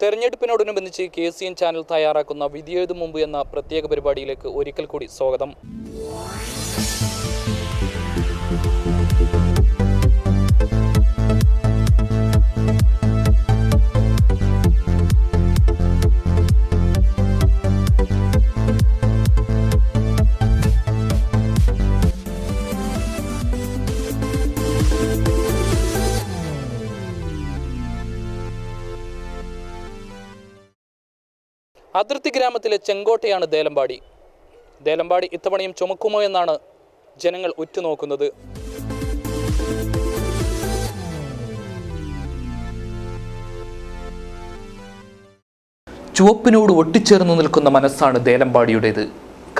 തെരഞ്ഞെടുപ്പിനോടനുബന്ധിച്ച് KCN channel തയ്യാറാക്കുന്ന വിധിയെഴുതും മുമ്പ് എന്ന പ്രത്യേക പരിപാടിയിലേക്ക് ഒരിക്കൽ കൂടി സ്വാഗതം. അതിർത്തി ഗ്രാമത്തിലെ ചെങ്കോട്ടയാണ് ദേലമ്പാടി. ദേലമ്പാടി ഇത്തവണയും ചുമക്കുമോ എന്നാണ് ജനങ്ങൾ ഉറ്റുനോക്കുന്നത്. ചുവപ്പിനോട് ഒട്ടിച്ചേർന്ന് നിൽക്കുന്ന മനസ്സാണ് ദേലമ്പാടിയുടേത്.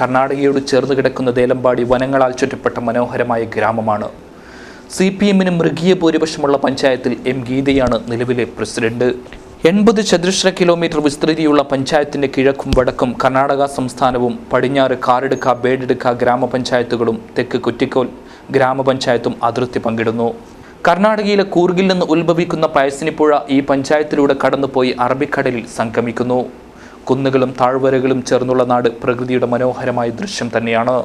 കർണാടകയോട് ചേർന്ന് കിടക്കുന്ന ദേലമ്പാടി വനങ്ങളാൽ ചുറ്റപ്പെട്ട മനോഹരമായ ഗ്രാമമാണ്. CPM-ന് മൃഗീയ ഭൂരിപക്ഷമുള്ള പഞ്ചായത്തിൽ M. ഗീതയാണ് നിലവിലെ പ്രസിഡന്റ്. 80 ചതുരശ്ര കിലോമീറ്റർ വിസ്തൃതിയുള്ള പഞ്ചായത്തിന്റെ കിഴക്കും വടക്കും കർണാടക സംസ്ഥാനവും, പടിഞ്ഞാറ് കാറെടുക്ക, ബേഡെടുക്ക ഗ്രാമപഞ്ചായത്തുകളും, തെക്ക് കുറ്റിക്കോൽ ഗ്രാമപഞ്ചായത്തും അതിർത്തി പങ്കിടുന്നു. കർണാടകയിലെ കൂർഗിൽ നിന്ന് ഉത്ഭവിക്കുന്ന പയസിനിപ്പുഴ ഈ പഞ്ചായത്തിലൂടെ കടന്നുപോയി അറബിക്കടലിൽ സംഗമിക്കുന്നു. കുന്നുകളും താഴ്വരകളും ചേർന്നുള്ള നാട് പ്രകൃതിയുടെ മനോഹരമായ ദൃശ്യം തന്നെയാണ്.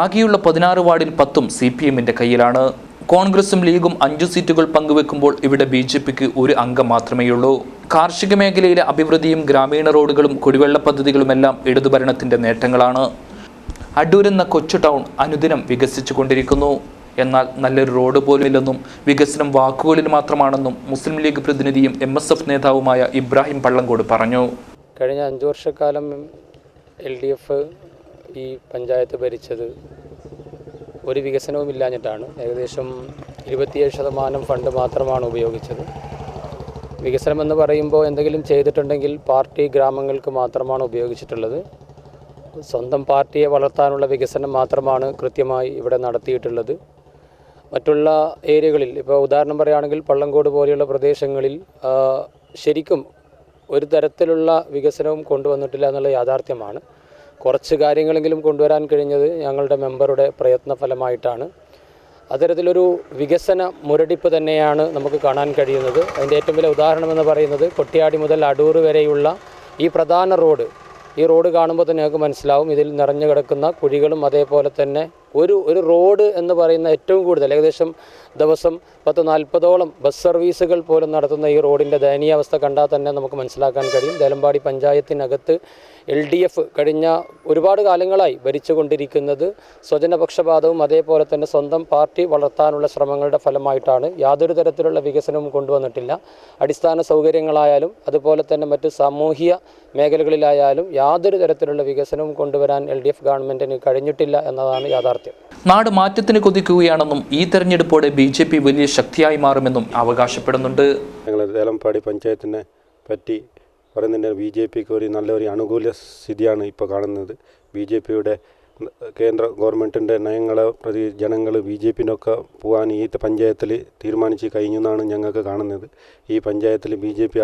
ആകെയുള്ള 16 വാർഡിൽ 10 CPM-ന്റെ കയ്യിലാണ്. കോൺഗ്രസും ലീഗും 5 സീറ്റുകൾ പങ്കുവെക്കുമ്പോൾ ഇവിടെ BJPക്ക് ഒരു അംഗം മാത്രമേയുള്ളൂ. കാർഷിക മേഖലയിലെ അഭിവൃദ്ധിയും ഗ്രാമീണ റോഡുകളും കുടിവെള്ള പദ്ധതികളുമെല്ലാം ഇടതുഭരണത്തിന്റെ നേട്ടങ്ങളാണ്. അടൂർ എന്ന കൊച്ചു ടൗൺ അനുദിനം വികസിച്ചുകൊണ്ടിരിക്കുന്നു. എന്നാൽ നല്ലൊരു റോഡ് പോലുമില്ലെന്നും വികസനം വാക്കുകളിൽ മാത്രമാണെന്നും മുസ്ലിം ലീഗ് പ്രതിനിധിയും MSF നേതാവുമായ ഇബ്രാഹിം പള്ളങ്കോട് പറഞ്ഞു. കഴിഞ്ഞ 5 വർഷക്കാലം LDF ഈ പഞ്ചായത്ത് ഭരിച്ചത് ഒരു വികസനവും ഇല്ലാഞ്ഞിട്ടാണ്. ഏകദേശം 27% ഫണ്ട് മാത്രമാണ് ഉപയോഗിച്ചത്. വികസനം എന്ന് പറയുമ്പോൾ എന്തെങ്കിലും ചെയ്തിട്ടുണ്ടെങ്കിൽ പാർട്ടി ഗ്രാമങ്ങൾക്ക് മാത്രമാണ് ഉപയോഗിച്ചിട്ടുള്ളത്. സ്വന്തം പാർട്ടിയെ വളർത്താനുള്ള വികസനം മാത്രമാണ് കൃത്യമായി ഇവിടെ നടത്തിയിട്ടുള്ളത്. മറ്റുള്ള ഏരിയകളിൽ ഇപ്പോൾ ഉദാഹരണം പറയുകയാണെങ്കിൽ പള്ളങ്കോട് പോലെയുള്ള പ്രദേശങ്ങളിൽ ശരിക്കും ഒരു തരത്തിലുള്ള വികസനവും കൊണ്ടുവന്നിട്ടില്ല എന്നുള്ള യാഥാർത്ഥ്യമാണ്. കുറച്ച് കാര്യങ്ങളെങ്കിലും കൊണ്ടുവരാൻ കഴിഞ്ഞത് ഞങ്ങളുടെ മെമ്പറുടെ പ്രയത്നഫലമായിട്ടാണ്. അത്തരത്തിലൊരു വികസന മുരടിപ്പ് തന്നെയാണ് നമുക്ക് കാണാൻ കഴിയുന്നത്. അതിൻ്റെ ഏറ്റവും വലിയ ഉദാഹരണമെന്ന് പറയുന്നത് കൊട്ടിയാടി മുതൽ അടൂർ വരെയുള്ള ഈ പ്രധാന റോഡ്. ഈ റോഡ് കാണുമ്പോൾ തന്നെ ഞങ്ങൾക്ക് മനസ്സിലാവും ഇതിൽ നിറഞ്ഞു കിടക്കുന്ന കുഴികളും അതേപോലെ തന്നെ ഒരു റോഡ് എന്ന് പറയുന്ന ഏറ്റവും കൂടുതൽ ഏകദേശം ദിവസം 10-40ഓളം ബസ് സർവീസുകൾ പോലും നടത്തുന്ന ഈ റോഡിൻ്റെ ദയനീയാവസ്ഥ കണ്ടാൽ തന്നെ നമുക്ക് മനസ്സിലാക്കാൻ കഴിയും. ദേലമ്പാടി പഞ്ചായത്തിനകത്ത് LDF കഴിഞ്ഞ ഒരുപാട് കാലങ്ങളായി ഭരിച്ചുകൊണ്ടിരിക്കുന്നത് സ്വജനപക്ഷപാതവും അതേപോലെ തന്നെ സ്വന്തം പാർട്ടി വളർത്താനുള്ള ശ്രമങ്ങളുടെ ഫലമായിട്ടാണ്. യാതൊരു തരത്തിലുള്ള വികസനവും കൊണ്ടുവന്നിട്ടില്ല. അടിസ്ഥാന സൗകര്യങ്ങളായാലും അതുപോലെ തന്നെ മറ്റ് സാമൂഹിക മേഖലകളിലായാലും യാതൊരു തരത്തിലുള്ള വികസനവും കൊണ്ടുവരാൻ LDF ഗവൺമെൻറ്റിന് കഴിഞ്ഞിട്ടില്ല എന്നതാണ് യാഥാർത്ഥ്യം. നാട് മാറ്റത്തിന് കൊതിക്കുകയാണെന്നും ഈ തെരഞ്ഞെടുപ്പോടെ BJP വലിയ ശക്തിയായി മാറുമെന്നും അവകാശപ്പെടുന്നുണ്ട്. ഞങ്ങൾ ദേലമ്പാടി പഞ്ചായത്തിനെ പറ്റി പറയുന്നതിന് BJPക്ക് ഒരു നല്ലൊരു അനുകൂല സ്ഥിതിയാണ് ഇപ്പോൾ കാണുന്നത്. BJPയുടെ കേന്ദ്ര ഗവൺമെൻറ്റിൻ്റെ നയങ്ങളെ പ്രതി ജനങ്ങൾ BJPനൊക്കെ പോകാൻ ഈ പഞ്ചായത്തിൽ തീരുമാനിച്ച് കഴിഞ്ഞു എന്നാണ് ഞങ്ങൾക്ക് കാണുന്നത്. ഈ പഞ്ചായത്തിൽ BJP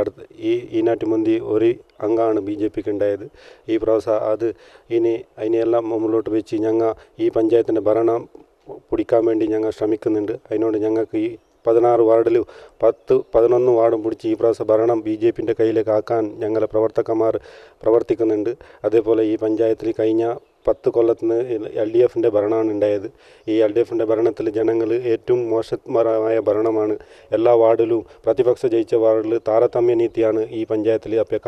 ഈനാറ്റ് മുന്തി ഒരു അംഗമാണ് BJPക്ക് ഉണ്ടായത്. ഈ പ്രാവശ്യം അത് അതിനെല്ലാം മുമ്പിലോട്ട് വെച്ച് ഞങ്ങൾ ഈ പഞ്ചായത്തിൻ്റെ ഭരണം പിടിക്കാൻ വേണ്ടി ഞങ്ങൾ ശ്രമിക്കുന്നുണ്ട്. അതിനോട് ഞങ്ങൾക്ക് ഈ 16 വാർഡിൽ 10-11 വാർഡും പിടിച്ച് ഈ പ്രാവശ്യം ഭരണം BJPൻ്റെ കയ്യിലേക്ക് ആക്കാൻ ഞങ്ങളെ പ്രവർത്തകന്മാർ പ്രവർത്തിക്കുന്നുണ്ട്. അതേപോലെ ഈ പഞ്ചായത്തിൽ കഴിഞ്ഞ 10 കൊല്ലത്തിന് LDFൻ്റെ ഭരണമാണ് ഉണ്ടായത്. ഈ LDFൻ്റെ ഭരണത്തിൽ ജനങ്ങൾ ഏറ്റവും മോശമായ ഭരണമാണ്. എല്ലാ വാർഡിലും പ്രതിപക്ഷ ജയിച്ച വാർഡിൽ താരതമ്യ നീതിയാണ് ഈ പഞ്ചായത്തിൽ അപ്പോൾ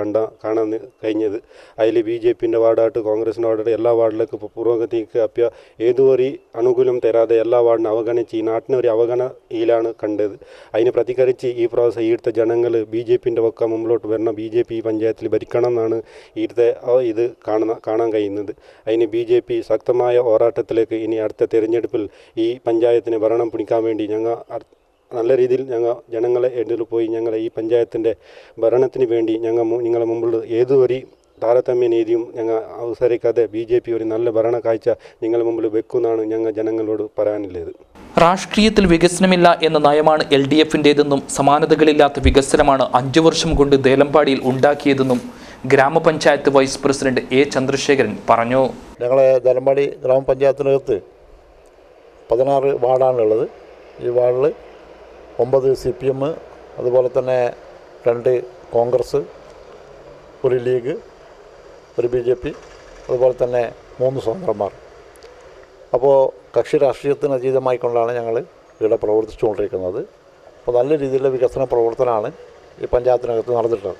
കാണാൻ കഴിഞ്ഞത്. അതിൽ BJPൻ്റെ വാർഡായിട്ട് കോൺഗ്രസിൻ്റെ വാർഡായിട്ട് എല്ലാ വാർഡിലേക്ക് പുരോഗതിക്ക് അപ്പോൾ ഏതൊരു അനുകൂലം തരാതെ എല്ലാ വാർഡിനും അവഗണിച്ച് ഈ നാട്ടിനെ ഒരു അവഗണനയിലാണ് കണ്ടത്. അതിന് പ്രതികരിച്ച് ഈ പ്രാവശ്യം ഇവിടുത്തെ ജനങ്ങൾ BJPൻ്റെ ഒക്കെ മുമ്പിലോട്ട് വരണം, BJP ഈ പഞ്ചായത്തിൽ ഭരിക്കണം എന്നാണ് ഇവിടുത്തെ ഇത് കാണാൻ കഴിയുന്നത്. BJP ശക്തമായ പോരാട്ടത്തിലേക്ക് ഇനി അടുത്ത തിരഞ്ഞെടുപ്പിൽ ഈ പഞ്ചായത്തിന് ഭരണം പിടിക്കാൻ വേണ്ടി ഞങ്ങൾ നല്ല രീതിയിൽ ജനങ്ങളെ ഇടയിൽ പോയി ഞങ്ങൾ ഈ പഞ്ചായത്തിൻ്റെ ഭരണത്തിന് വേണ്ടി നിങ്ങളെ മുമ്പിൽ ഏതൊരു താരതമ്യ നീതിയും ഞങ്ങൾ അവസരിക്കാതെ BJP ഒരു നല്ല ഭരണ കാഴ്ച നിങ്ങളുടെ മുമ്പിൽ വെക്കുമെന്നാണ് ഞങ്ങൾ ജനങ്ങളോട് പറയാനുള്ളത്. രാഷ്ട്രീയത്തിൽ വികസനമില്ല എന്ന നയമാണ് LDFൻ്റേതെന്നും സമാനതകളില്ലാത്ത വികസനമാണ് 5 വർഷം കൊണ്ട് ദേലമ്പാടിയിൽ ഉണ്ടാക്കിയതെന്നും ഗ്രാമപഞ്ചായത്ത് വൈസ് പ്രസിഡന്റ് A. ചന്ദ്രശേഖരൻ പറഞ്ഞു. ഞങ്ങളെ ദേലമ്പാടി ഗ്രാമപഞ്ചായത്തിനകത്ത് 16 വാർഡാണുള്ളത്. ഈ വാർഡിൽ 9 CPM, അതുപോലെ തന്നെ 2 കോൺഗ്രസ്, ഒരു ലീഗ്, ഒരു BJP, അതുപോലെ തന്നെ 3 സ്വതന്ത്രന്മാർ. അപ്പോൾ കക്ഷി രാഷ്ട്രീയത്തിന് അതീതമായിക്കൊണ്ടാണ് ഞങ്ങൾ ഇവിടെ പ്രവർത്തിച്ചുകൊണ്ടിരിക്കുന്നത്. അപ്പോൾ നല്ല രീതിയിലുള്ള വികസന പ്രവർത്തനമാണ് ഈ പഞ്ചായത്തിനകത്ത് നടന്നിട്ടുള്ളത്.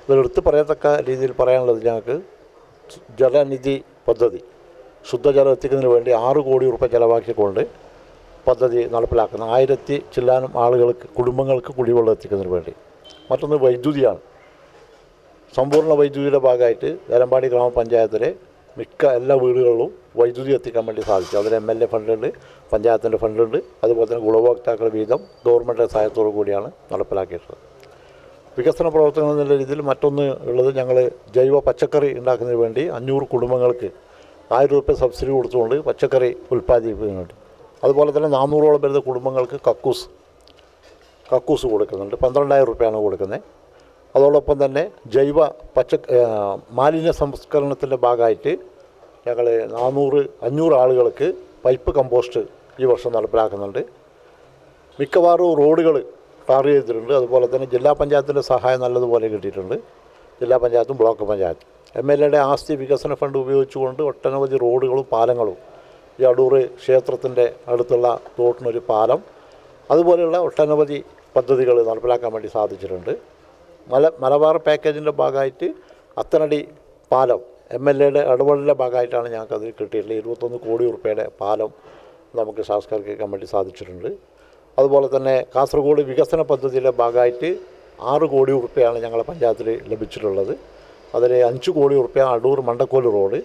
ഇതിലെടുത്ത് പറയത്തക്ക രീതിയിൽ പറയാനുള്ളത്, ഞങ്ങൾക്ക് ജലനിധി പദ്ധതി, ശുദ്ധജലം എത്തിക്കുന്നതിന് വേണ്ടി 6 കോടി രൂപ ചിലവാക്കിക്കൊണ്ട് പദ്ധതി നടപ്പിലാക്കുന്ന 1000 ചില്ലാനും ആളുകൾക്ക്, കുടുംബങ്ങൾക്ക് കുടിവെള്ളം എത്തിക്കുന്നതിന് വേണ്ടി. മറ്റൊന്ന് വൈദ്യുതിയാണ്. സമ്പൂർണ്ണ വൈദ്യുതിയുടെ ഭാഗമായിട്ട് ദേലമ്പാടി ഗ്രാമപഞ്ചായത്തിലെ മിക്ക എല്ലാ വീടുകളിലും വൈദ്യുതി എത്തിക്കാൻ വേണ്ടി സാധിച്ചു. അതിന് MLA ഫണ്ടുണ്ട്, പഞ്ചായത്തിൻ്റെ ഫണ്ടുണ്ട്, അതുപോലെ തന്നെ ഗുണഭോക്താക്കൾ വീതം ഗവൺമെൻറ് സഹായത്തോടു കൂടിയാണ് നടപ്പിലാക്കിയിട്ടുള്ളത്. വികസന പ്രവർത്തനങ്ങൾ എന്നുള്ള രീതിയിൽ മറ്റൊന്ന് ഉള്ളത്, ഞങ്ങൾ ജൈവ പച്ചക്കറി ഉണ്ടാക്കുന്നതിന് വേണ്ടി 500 കുടുംബങ്ങൾക്ക് 1000 രൂപ സബ്സിഡി കൊടുത്തുകൊണ്ട് പച്ചക്കറി ഉൽപ്പാദിപ്പിക്കുന്നുണ്ട്. അതുപോലെ തന്നെ 400ഓളം വരുന്ന കുടുംബങ്ങൾക്ക് കക്കൂസ് കൊടുക്കുന്നുണ്ട്. 12,000 രൂപയാണ് കൊടുക്കുന്നത്. അതോടൊപ്പം തന്നെ ജൈവ മാലിന്യ സംസ്കരണത്തിൻ്റെ ഭാഗമായിട്ട് ഞങ്ങൾ 500 ആളുകൾക്ക് പൈപ്പ് കമ്പോസ്റ്റ് ഈ വർഷം നടപ്പിലാക്കുന്നുണ്ട്. മിക്കവാറും റോഡുകൾ ടാർ ചെയ്തിട്ടുണ്ട്. അതുപോലെ തന്നെ ജില്ലാ പഞ്ചായത്തിൻ്റെ സഹായം നല്ലതുപോലെ കിട്ടിയിട്ടുണ്ട്. ജില്ലാ പഞ്ചായത്തും ബ്ലോക്ക് പഞ്ചായത്തും MLAയുടെ ആസ്തി വികസന ഫണ്ട് ഉപയോഗിച്ചുകൊണ്ട് ഒട്ടനവധി റോഡുകളും പാലങ്ങളും, ഈ അടൂർ ക്ഷേത്രത്തിൻ്റെ അടുത്തുള്ള തോട്ടിനൊരു പാലം, അതുപോലെയുള്ള ഒട്ടനവധി പദ്ധതികൾ നടപ്പിലാക്കാൻ വേണ്ടി സാധിച്ചിട്ടുണ്ട്. മലബാർ പാക്കേജിൻ്റെ ഭാഗമായിട്ട് അത്തനടി പാലം MLAയുടെ ഇടപെടലിൻ്റെ ഭാഗമായിട്ടാണ് ഞങ്ങൾക്ക് അതിൽ കിട്ടിയിട്ടുള്ളത്. 21 കോടി രൂപയുടെ പാലം നമുക്ക് സാക്ഷാത്കരിക്കാൻ വേണ്ടി സാധിച്ചിട്ടുണ്ട്. അതുപോലെ തന്നെ കാസർഗോഡ് വികസന പദ്ധതിയുടെ ഭാഗമായിട്ട് 6 കോടി രൂപയാണ് ഞങ്ങളുടെ പഞ്ചായത്തിൽ ലഭിച്ചിട്ടുള്ളത്. അതിൽ 5 കോടി രൂപ അടൂർ മണ്ടക്കോല് റോഡ്,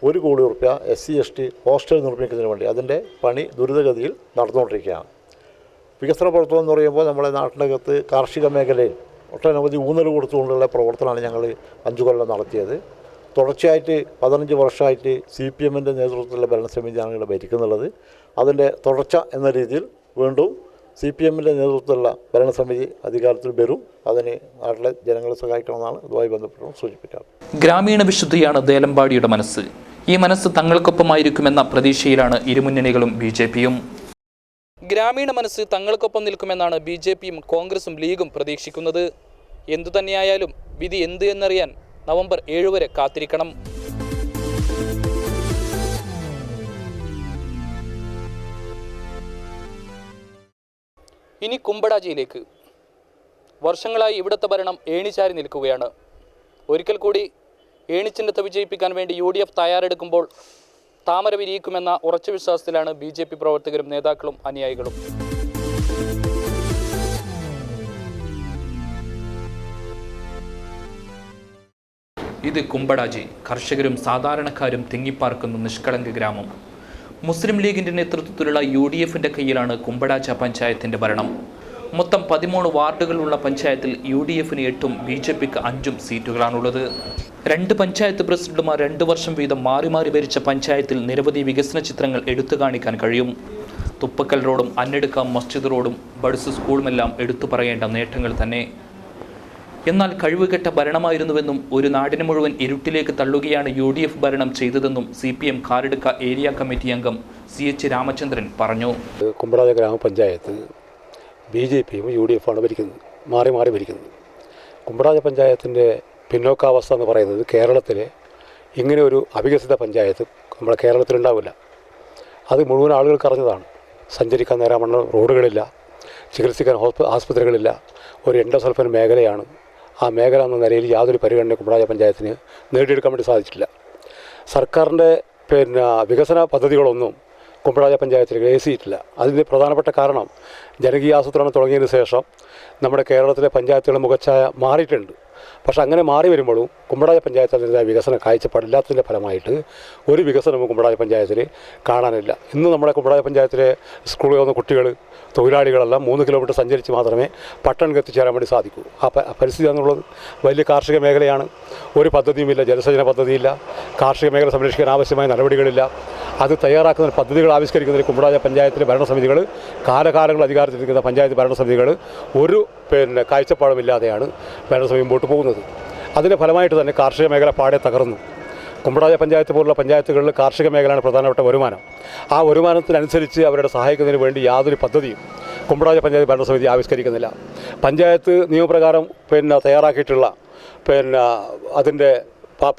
1 കോടി രൂപ SC/ST ഹോസ്റ്റൽ നിർമ്മിക്കുന്നതിന് വേണ്ടി അതിൻ്റെ പണി ദ്രുതഗതിയിൽ നടന്നുകൊണ്ടിരിക്കുകയാണ്. വികസന പ്രവർത്തനം എന്ന് പറയുമ്പോൾ നമ്മുടെ നാട്ടിനകത്ത് കാർഷിക മേഖലയിൽ ഒട്ടനവധി ഊന്നൽ കൊടുത്തുകൊണ്ടുള്ള പ്രവർത്തനമാണ് ഞങ്ങൾ 5 കൊല്ലം നടത്തിയത്. തുടർച്ചയായിട്ട് 15 വർഷമായിട്ട് CPMൻ്റെ നേതൃത്വത്തിലുള്ള ഭരണസമിതിയാണ് ഇവിടെ ഭരിക്കുന്നുള്ളത്. അതിൻ്റെ തുടർച്ച എന്ന രീതിയിൽ വീണ്ടും CPMൻ്റെ നേതൃത്വത്തിലുള്ള ഭരണസമിതി അധികാരത്തിൽ വരും. അതിന് നാട്ടിലെ ജനങ്ങളെ സഹായിക്കണമെന്നാണ് ഇതുമായി ബന്ധപ്പെട്ട് സൂചിപ്പിക്കാറ്. ഗ്രാമീണ വിശുദ്ധിയാണ് ദേലമ്പാടിയുടെ മനസ്സ്. ഈ മനസ്സ് തങ്ങൾക്കൊപ്പമായിരിക്കുമെന്ന പ്രതീക്ഷയിലാണ് ഇരുമുന്നണികളും BJPയും. ഗ്രാമീണ മനസ്സ് തങ്ങൾക്കൊപ്പം നിൽക്കുമെന്നാണ് BJPയും കോൺഗ്രസും ലീഗും പ്രതീക്ഷിക്കുന്നത്. എന്തുതന്നെയായാലും വിധി എന്ത് എന്നറിയാൻ നവംബർ 7 വരെ കാത്തിരിക്കണം. ഇനി കുമ്പടാജിയിലേക്ക്. വർഷങ്ങളായി ഇവിടുത്തെ ഭരണം ഏണിച്ചാരി നിൽക്കുകയാണ്. ഒരിക്കൽ കൂടി ഏണിച്ചിഹ്നത്തെ വിജയിപ്പിക്കാൻ വേണ്ടി UDF തയ്യാറെടുക്കുമ്പോൾ താമര വിരിയിക്കുമെന്ന ഉറച്ച വിശ്വാസത്തിലാണ് BJP പ്രവർത്തകരും നേതാക്കളും അനുയായികളും. ഇത് കുമ്പടാജി. കർഷകരും സാധാരണക്കാരും തിങ്ങിപ്പാർക്കുന്ന നിഷ്കളങ്ക ഗ്രാമം. മുസ്ലിം ലീഗിൻ്റെ നേതൃത്വത്തിലുള്ള UDFൻ്റെ കയ്യിലാണ് കുമ്പടാച്ച പഞ്ചായത്തിൻ്റെ ഭരണം. മൊത്തം 13 വാർഡുകളുള്ള പഞ്ചായത്തിൽ UDFന് 8ഉം BJPക്ക് 5ഉം സീറ്റുകളാണുള്ളത്. 2 പഞ്ചായത്ത് പ്രസിഡന്റുമാർ 2 വർഷം വീതം മാറി മാറി ഭരിച്ച പഞ്ചായത്തിൽ നിരവധി വികസന ചിത്രങ്ങൾ എടുത്തു കാണിക്കാൻ കഴിയും. തുപ്പക്കൽ റോഡും അന്നെടുക്ക മസ്ജിദ് റോഡും ബഡ്സ് സ്കൂളുമെല്ലാം എടുത്തു പറയേണ്ട നേട്ടങ്ങൾ തന്നെ. എന്നാൽ കഴിവുകെട്ട ഭരണമായിരുന്നുവെന്നും ഒരു നാടിനെ മുഴുവൻ ഇരുട്ടിലേക്ക് തള്ളുകയാണ് UDF ഭരണം ചെയ്തതെന്നും CPM കാരടുക്ക ഏരിയ കമ്മിറ്റി അംഗം CH രാമചന്ദ്രൻ പറഞ്ഞു. കുമ്പടാച ഗ്രാമപഞ്ചായത്ത് BJPയും UDFാണ് ഭരിക്കുന്നത്, മാറി മാറി ഭരിക്കുന്നത്. കുമ്പടാച പഞ്ചായത്തിൻ്റെ പിന്നോക്കാവസ്ഥ എന്ന് പറയുന്നത് കേരളത്തിലെ ഇങ്ങനെ ഒരു അവികസിത പഞ്ചായത്ത് നമ്മുടെ കേരളത്തിലുണ്ടാവില്ല. അത് മുഴുവൻ ആളുകൾക്ക് അറിഞ്ഞതാണ്. സഞ്ചരിക്കാൻ നേരാമണ്ണം റോഡുകളില്ല, ചികിത്സിക്കാൻ ആസ്പത്രികളില്ല, ഒരു എൻഡോസൾഫൻ മേഖലയാണ്. ആ മേഖല എന്ന നിലയിൽ യാതൊരു പരിഗണന കുമ്പടാച പഞ്ചായത്തിന് നേടിയെടുക്കാൻ വേണ്ടി സാധിച്ചിട്ടില്ല. സർക്കാരിൻ്റെ വികസന പദ്ധതികളൊന്നും കുമ്പടാച പഞ്ചായത്തിൽ എത്തിയിട്ടില്ല. അതിൻ്റെ പ്രധാനപ്പെട്ട കാരണം ജനകീയാസൂത്രണം തുടങ്ങിയതിന് ശേഷം നമ്മുടെ കേരളത്തിലെ പഞ്ചായത്തുകളുടെ മുഖച്ഛായ മാറിയിട്ടുണ്ട്. പക്ഷെ അങ്ങനെ മാറി വരുമ്പോഴും കുമ്പടാച പഞ്ചായത്തിൻ്റെതായ വികസന കാഴ്ചപ്പാടില്ലാത്തതിൻ്റെ ഫലമായിട്ട് ഒരു വികസനവും കുമ്പടാച പഞ്ചായത്തിൽ കാണാനില്ല. ഇന്ന് നമ്മുടെ കുമ്പടാച പഞ്ചായത്തിലെ സ്കൂളിൽ വന്ന കുട്ടികൾ, തൊഴിലാളികളെല്ലാം 3 കിലോമീറ്റർ സഞ്ചരിച്ച് മാത്രമേ പട്ടണം എത്തിച്ചേരാൻ വേണ്ടി സാധിക്കൂ. ആ പരിസ്ഥിതി എന്നുള്ളത് വലിയ കാർഷിക മേഖലയാണ്. ഒരു പദ്ധതിയുമില്ല, ജലസേചന പദ്ധതിയില്ല, കാർഷിക മേഖല സംരക്ഷിക്കാൻ ആവശ്യമായ നടപടികളില്ല. അത് തയ്യാറാക്കുന്ന പദ്ധതികൾ ആവിഷ്കരിക്കുന്നതിന് കുമ്പടാച പഞ്ചായത്തിലെ ഭരണസമിതികൾ, കാലകാലങ്ങൾ അധികാരത്തിലിരിക്കുന്ന പഞ്ചായത്ത് ഭരണസമിതികൾ ഒരു കാഴ്ചപ്പാടുമില്ലാതെയാണ് ഭരണസമിതി മുമ്പോട്ട് പോകുന്നത്. അതിൻ്റെ ഫലമായിട്ട് തന്നെ കാർഷിക മേഖല പാടെ തകർന്നു. കുമ്പടാച പഞ്ചായത്ത് പോലുള്ള പഞ്ചായത്തുകളിൽ കാർഷിക മേഖലയാണ് പ്രധാനപ്പെട്ട വരുമാനം. ആ വരുമാനത്തിനനുസരിച്ച് അവരുടെ സഹായിക്കുന്നതിന് വേണ്ടി യാതൊരു പദ്ധതിയും കുമ്പടാച പഞ്ചായത്ത് ഭരണസമിതി ആവിഷ്കരിക്കുന്നില്ല. പഞ്ചായത്ത് നിയമപ്രകാരം തയ്യാറാക്കിയിട്ടുള്ള അതിൻ്റെ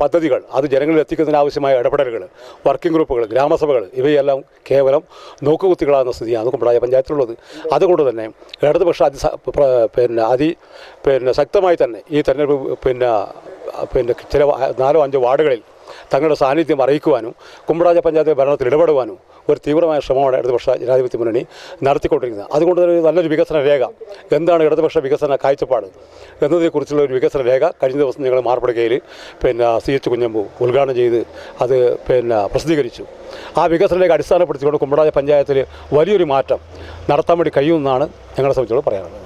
പദ്ധതികൾ അത് ജനങ്ങളിൽ എത്തിക്കുന്നതിന് ആവശ്യമായ ഇടപെടലുകൾ, വർക്കിംഗ് ഗ്രൂപ്പുകൾ, ഗ്രാമസഭകൾ ഇവയെല്ലാം കേവലം നോക്കുകുത്തികളാകുന്ന സ്ഥിതിയാണ് കുമ്പളായ പഞ്ചായത്തിലുള്ളത്. അതുകൊണ്ട് തന്നെ ഇടതുപക്ഷ ശക്തമായി തന്നെ ഈ തെരഞ്ഞെടുപ്പ് ചില 4-5 വാർഡുകളിൽ തങ്ങളുടെ സാന്നിധ്യം അറിയിക്കുവാനും കുമ്പളായ പഞ്ചായത്ത് ഭരണത്തിൽ ഇടപെടുവാനും ഒരു തീവ്രമായ ശ്രമമാണ് ഇടതുപക്ഷ ജനാധിപത്യ മുന്നണി നടത്തിക്കൊണ്ടിരിക്കുന്നത്. അതുകൊണ്ട് തന്നെ നല്ലൊരു വികസന രേഖ, എന്താണ് ഇടതുപക്ഷ വികസന കാഴ്ചപ്പാട് എന്നതിനെക്കുറിച്ചുള്ള ഒരു വികസന രേഖ കഴിഞ്ഞ ദിവസം ഞങ്ങൾ മാർപ്പടകയിൽ CH കുഞ്ഞമ്പു ഉദ്ഘാടനം ചെയ്ത് അത് പ്രസിദ്ധീകരിച്ചു. ആ വികസന രേഖ അടിസ്ഥാനപ്പെടുത്തിക്കൊണ്ട് കുമ്പളായ പഞ്ചായത്തിൽ വലിയൊരു മാറ്റം നടത്താൻ വേണ്ടി കഴിയുമെന്നാണ് ഞങ്ങളെ സംബന്ധിച്ചോളം പറയാനുള്ളത്.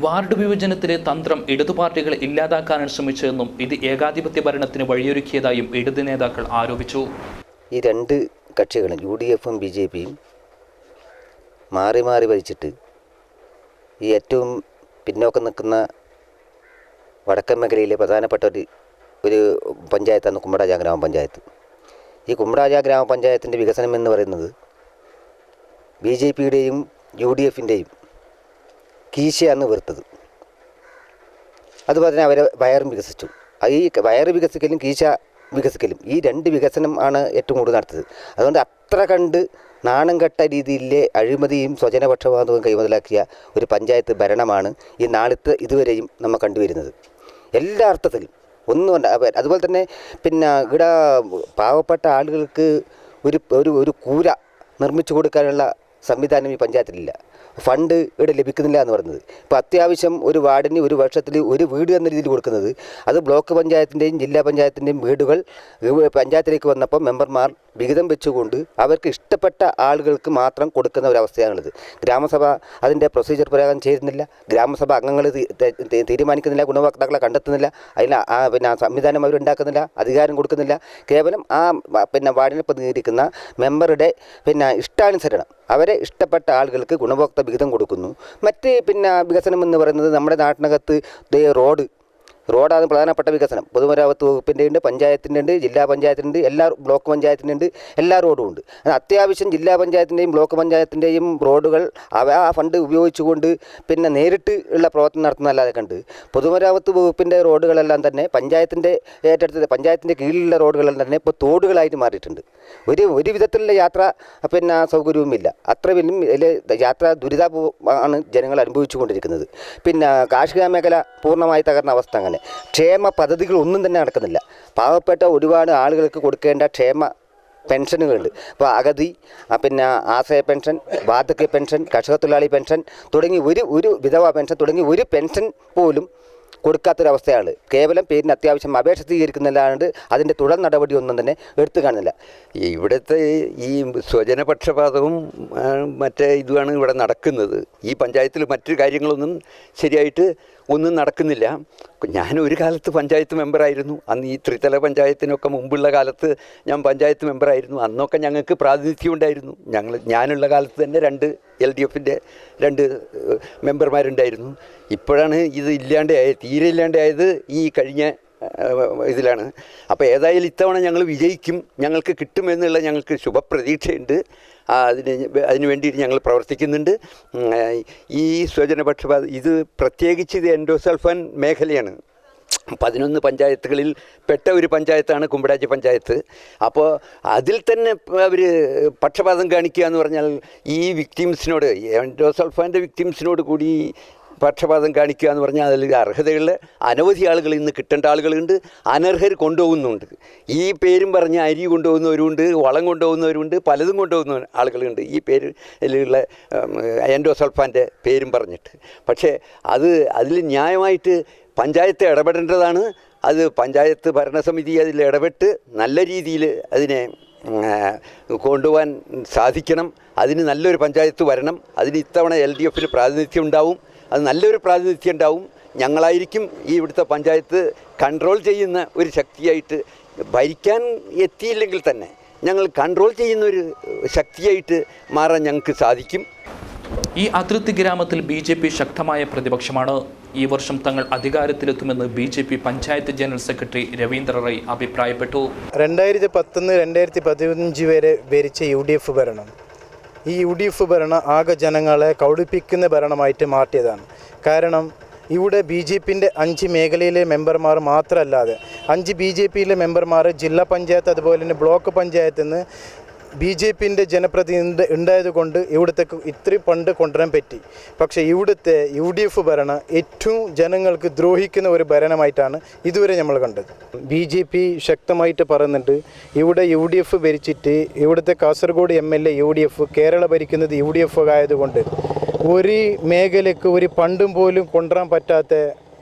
വാർഡ് വിഭജനത്തിലെ തന്ത്രം ഇടതു പാർട്ടികൾ ഇല്ലാതാക്കാനാണ് ശ്രമിച്ചതെന്നും ഇത് ഏകാധിപത്യ ഭരണത്തിന് വഴിയൊരുക്കിയതായും ഇടത് നേതാക്കൾ ആരോപിച്ചു. ഈ രണ്ട് കക്ഷികളും UDFും BJPയും മാറി മാറി ഭരിച്ചിട്ട് ഈ ഏറ്റവും പിന്നോക്കം നിൽക്കുന്ന വടക്കൻ മേഖലയിലെ പ്രധാനപ്പെട്ട ഒരു പഞ്ചായത്താണ് കുമ്പളായ ഗ്രാമപഞ്ചായത്ത്. ഈ കുമ്പളായ ഗ്രാമപഞ്ചായത്തിൻ്റെ വികസനം എന്ന് പറയുന്നത് BJPയുടെയും UDFിൻ്റെയും കീശയാണ് വെറുത്തത്. അതുപോലെ തന്നെ അവരെ വയറും വികസിച്ചു. ഈ വയറ് വികസിക്കലും കീശ വികസിക്കലും ഈ 2 വികസനം ആണ് ഏറ്റവും കൂടുതൽ നടത്തിയത്. അതുകൊണ്ട് അത്ര കണ്ട് നാണം കെട്ട രീതിയിലെ അഴിമതിയും സ്വജനപക്ഷപാതവും കൈമുതലാക്കിയ ഒരു പഞ്ചായത്ത് ഭരണമാണ് ഈ നാളത്തെ ഇതുവരെയും നമ്മൾ കണ്ടുവരുന്നത്. എല്ലാ അർത്ഥത്തിലും ഒന്നും. അതുപോലെ തന്നെ ഇവിടെ പാവപ്പെട്ട ആളുകൾക്ക് ഒരു കൂര നിർമ്മിച്ചു കൊടുക്കാനുള്ള സംവിധാനം ഈ പഞ്ചായത്തിലില്ല. ഫണ്ട് ഇവിടെ ലഭിക്കുന്നില്ല എന്ന് പറയുന്നത്. ഇപ്പോൾ അത്യാവശ്യം ഒരു വാർഡിന് ഒരു വർഷത്തിൽ ഒരു വീട് എന്ന രീതിയിൽ കൊടുക്കുന്നത് അത് ബ്ലോക്ക് പഞ്ചായത്തിൻ്റെയും ജില്ലാ പഞ്ചായത്തിൻ്റെയും വീടുകൾ പഞ്ചായത്തിലേക്ക് വന്നപ്പോൾ മെമ്പർമാർ വിഹിതം വെച്ചുകൊണ്ട് അവർക്ക് ഇഷ്ടപ്പെട്ട ആളുകൾക്ക് മാത്രം കൊടുക്കുന്ന ഒരവസ്ഥയാണുള്ളത്. ഗ്രാമസഭ അതിൻ്റെ പ്രൊസീജിയർ പ്രകാരം ചേരുന്നില്ല. ഗ്രാമസഭ അംഗങ്ങൾ തീരുമാനിക്കുന്നില്ല, ഗുണഭോക്താക്കളെ കണ്ടെത്തുന്നില്ല, അതിന് സംവിധാനം അവരുണ്ടാക്കുന്നില്ല, അധികാരം കൊടുക്കുന്നില്ല. കേവലം വാർഡിനെ പ്രതിനിധീകരിക്കുന്ന മെമ്പറുടെ ഇഷ്ടാനുസരണം അവരെ ഇഷ്ടപ്പെട്ട ആളുകൾക്ക് ഗുണഭോക്ത വിഹിതം കൊടുക്കുന്നു. മറ്റ് വികസനം എന്ന് പറയുന്നത് നമ്മുടെ നാട്ടിനകത്ത് റോഡാണ് പ്രധാനപ്പെട്ട വികസനം. പൊതുമരാമത്ത് വകുപ്പിൻ്റെ ഉണ്ട്, പഞ്ചായത്തിൻ്റെ ഉണ്ട്, ജില്ലാ പഞ്ചായത്തിൻ്റെ ഉണ്ട്, എല്ലാ ബ്ലോക്ക് പഞ്ചായത്തിൻ്റെ ഉണ്ട്, എല്ലാ റോഡും ഉണ്ട്. അത്യാവശ്യം ജില്ലാ പഞ്ചായത്തിൻ്റെയും ബ്ലോക്ക് പഞ്ചായത്തിൻ്റെയും റോഡുകൾ ആ ഫണ്ട് ഉപയോഗിച്ചുകൊണ്ട് നേരിട്ട് ഉള്ള പ്രവർത്തനം നടത്തുന്നതല്ലാതെ കണ്ട് പൊതുമരാമത്ത് വകുപ്പിൻ്റെ റോഡുകളെല്ലാം തന്നെ പഞ്ചായത്തിൻ്റെ പഞ്ചായത്തിൻ്റെ കീഴിലുള്ള റോഡുകളെല്ലാം തന്നെ ഇപ്പോൾ തോടുകളായിട്ട് മാറിയിട്ടുണ്ട്. ഒരു വിധത്തിലുള്ള യാത്ര സൗകര്യവുമില്ല. അത്ര വലിയ യാത്രാ ദുരിതമാണ് ജനങ്ങൾ അനുഭവിച്ചു കൊണ്ടിരിക്കുന്നത്. കാർഷിക മേഖല പൂർണ്ണമായി തകർന്ന അവസ്ഥ. അങ്ങനെ ക്ഷേമ പദ്ധതികൾ ഒന്നും തന്നെ നടക്കുന്നില്ല. പാവപ്പെട്ട ഒരുപാട് ആളുകൾക്ക് കൊടുക്കേണ്ട ക്ഷേമ പെൻഷനുകളുണ്ട്. ഇപ്പോൾ അഗതി, ആശ്രയ പെൻഷൻ, വാർദ്ധക്യ പെൻഷൻ, കർഷക തൊഴിലാളി പെൻഷൻ തുടങ്ങി ഒരു വിധവാ പെൻഷൻ തുടങ്ങി ഒരു പെൻഷൻ പോലും കൊടുക്കാത്തൊരവസ്ഥയാണ്. കേവലം പേരിന് അത്യാവശ്യം അപേക്ഷ സ്വീകരിക്കുന്നതല്ലാണ്ട് അതിൻ്റെ തുടർ നടപടി ഒന്നും തന്നെ എടുത്തു കാണുന്നില്ല. ഇവിടുത്തെ ഈ സ്വജനപക്ഷപാതവും ഇതുമാണ് ഇവിടെ നടക്കുന്നത്. ഈ പഞ്ചായത്തിൽ മറ്റു കാര്യങ്ങളൊന്നും ശരിയായിട്ട് ഒന്നും നടക്കുന്നില്ല. ഞാനൊരു കാലത്ത് പഞ്ചായത്ത് മെമ്പറായിരുന്നു. അന്ന് ഈ ത്രിതല പഞ്ചായത്തിനൊക്കെ മുമ്പുള്ള കാലത്ത് ഞാൻ പഞ്ചായത്ത് മെമ്പറായിരുന്നു. അന്നൊക്കെ ഞങ്ങൾക്ക് പ്രാതിനിധ്യം ഉണ്ടായിരുന്നു. ഞാനുള്ള കാലത്ത് തന്നെ 2 LDFിൻ്റെ 2 മെമ്പർമാരുണ്ടായിരുന്നു. ഇപ്പോഴാണ് ഇത് തീരെ ഇല്ലാണ്ടായത് ഈ കഴിഞ്ഞ ഇതിലാണ്. അപ്പോൾ ഏതായാലും ഇത്തവണ ഞങ്ങൾ വിജയിക്കും, ഞങ്ങൾക്ക് കിട്ടുമെന്നുള്ള ഞങ്ങൾക്ക് ശുഭപ്രതീക്ഷയുണ്ട്. അതിന് വേണ്ടിയിട്ട് ഞങ്ങൾ പ്രവർത്തിക്കുന്നുണ്ട്. ഈ സ്വജനപക്ഷപാതം ഇത് പ്രത്യേകിച്ച് ഇത് എൻഡോസൾഫാൻ മേഖലയാണ്. 11 പഞ്ചായത്തുകളിൽ പെട്ട ഒരു പഞ്ചായത്താണ് കുമ്പളാജി പഞ്ചായത്ത്. അപ്പോൾ അതിൽ തന്നെ അവർ പക്ഷപാതം കാണിക്കുക എന്ന് പറഞ്ഞാൽ ഈ വിക്ടിംസിനോട്, എൻഡോസൾഫാൻ്റെ വിക്ടിംസിനോട് കൂടി പക്ഷപാതം കാണിക്കുക എന്ന് പറഞ്ഞാൽ അതിൽ അർഹതയുള്ള അനവധി ആളുകൾ ഇന്ന് കിട്ടേണ്ട ആളുകളുണ്ട്, അനർഹർ കൊണ്ടുപോകുന്നുണ്ട്. ഈ പേരും പറഞ്ഞ് അരി കൊണ്ടുപോകുന്നവരുണ്ട്, വളം കൊണ്ടുപോകുന്നവരുണ്ട്, പലതും കൊണ്ടുപോകുന്ന ആളുകളുണ്ട് ഈ പേരിലുള്ള എൻഡോസൾഫാൻ്റെ പേരും പറഞ്ഞിട്ട്. പക്ഷേ അതിൽ ന്യായമായിട്ട് പഞ്ചായത്ത് ഇടപെടേണ്ടതാണ്. അത് പഞ്ചായത്ത് ഭരണസമിതി അതിൽ ഇടപെട്ട് നല്ല രീതിയിൽ അതിനെ കൊണ്ടുപോകാൻ സാധിക്കണം. അതിന് നല്ലൊരു പഞ്ചായത്ത് വരണം. അതിന് ഇത്തവണ LDFിന് പ്രാതിനിധ്യം ഉണ്ടാവും. അത് നല്ലൊരു പ്രാതിനിധ്യം ഉണ്ടാവും. ഞങ്ങളായിരിക്കും ഈ ഇവിടുത്തെ പഞ്ചായത്ത് കൺട്രോൾ ചെയ്യുന്ന ഒരു ശക്തിയായിട്ട്, ഭരിക്കാൻ എത്തിയില്ലെങ്കിൽ തന്നെ ഞങ്ങൾ കൺട്രോൾ ചെയ്യുന്നൊരു ശക്തിയായിട്ട് മാറാൻ ഞങ്ങൾക്ക് സാധിക്കും. ഈ അതിർത്തി ഗ്രാമത്തിൽ BJP ശക്തമായ പ്രതിപക്ഷമാണ്. ഈ വർഷം തങ്ങൾ അധികാരത്തിലെത്തുമെന്ന് BJP panchayat general secretary Ravindra Rai അഭിപ്രായപ്പെട്ടു. 2010-2015 വരെ ഭരിച്ച UDF ഭരണം, ഈ UDF ഭരണം ആകെ ജനങ്ങളെ കൗടിപ്പിക്കുന്ന ഭരണമായിട്ട് മാറ്റിയതാണ്. കാരണം ഇവിടെ BJPൻ്റെ 5 മേഖലയിലെ മെമ്പർമാർ മാത്രമല്ലാതെ 5 BJPയിലെ മെമ്പർമാർ ജില്ലാ പഞ്ചായത്ത് അതുപോലെ തന്നെ ബ്ലോക്ക് പഞ്ചായത്തിൽ നിന്ന് BJPൻ്റെ ജനപ്രതിനിധി ഉണ്ടായതുകൊണ്ട് ഇവിടുത്തേക്ക് ഇത്രയും ഫണ്ട് കൊണ്ടുവരാൻ പറ്റി. പക്ഷേ ഇവിടുത്തെ UDF ഭരണം ഏറ്റവും ജനങ്ങൾക്ക് ദ്രോഹിക്കുന്ന ഒരു ഭരണമായിട്ടാണ് ഇതുവരെ നമ്മൾ കണ്ടത്. BJP ശക്തമായിട്ട് പറയുന്നുണ്ട് ഇവിടെ UDF ഭരിച്ചിട്ട് ഇവിടുത്തെ കാസർഗോഡ് MLA UDF, കേരള ഭരിക്കുന്നത് UDF ആയതുകൊണ്ട് ഒരു മേഖലയ്ക്ക് ഒരു ഫണ്ടും പോലും കൊണ്ടുവരാൻ പറ്റാത്ത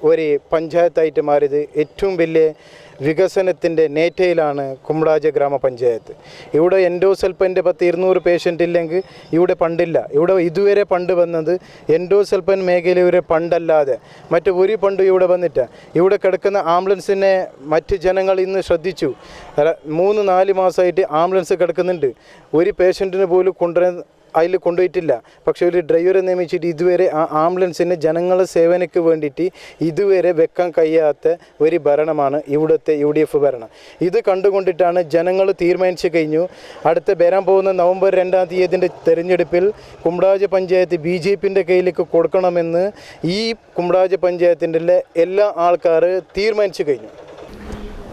ഒരു പഞ്ചായത്തായിട്ട് മാറിയത് ഏറ്റവും വലിയ വികസനത്തിൻ്റെ നേറ്റയിലാണ് കുമ്പളാജ ഗ്രാമപഞ്ചായത്ത്. ഇവിടെ എൻഡോസൾഫൻ്റെ 200 പേഷ്യൻ്റ് ഇല്ലെങ്കിൽ ഇവിടെ ഫണ്ടില്ല. ഇവിടെ ഇതുവരെ ഫണ്ട് വന്നത് എൻഡോസൾഫൻ മേഖലയുടെ ഫണ്ടല്ലാതെ മറ്റ് ഒരു ഫണ്ട് ഇവിടെ വന്നിട്ട് ഇവിടെ കിടക്കുന്ന ആംബുലൻസിനെ മറ്റ് ജനങ്ങൾ ഇന്ന് ശ്രദ്ധിച്ചു. 3-4 മാസമായിട്ട് ആംബുലൻസ് കിടക്കുന്നുണ്ട്. ഒരു പേഷ്യൻറ്റിന് പോലും അതിൽ കൊണ്ടുപോയിട്ടില്ല. പക്ഷേ ഒരു ഡ്രൈവറെ നിയമിച്ചിട്ട് ഇതുവരെ ആ ആംബുലൻസിന് ജനങ്ങളുടെ സേവനയ്ക്ക് വേണ്ടിയിട്ട് ഇതുവരെ വെക്കാൻ കഴിയാത്ത ഒരു ഭരണമാണ് ഇവിടുത്തെ UDF ഭരണം. ഇത് കണ്ടുകൊണ്ടിട്ടാണ് ജനങ്ങൾ തീരുമാനിച്ചു കഴിഞ്ഞു അടുത്ത വരാൻ പോകുന്ന നവംബർ 2-ാം തീയതിൻ്റെ തെരഞ്ഞെടുപ്പിൽ കുമ്പളാജ പഞ്ചായത്ത് BJPൻ്റെ കയ്യിലേക്ക് കൊടുക്കണമെന്ന് ഈ കുമ്പളാജ പഞ്ചായത്തിൻ്റെ എല്ലാ ആൾക്കാർ തീരുമാനിച്ചു കഴിഞ്ഞു.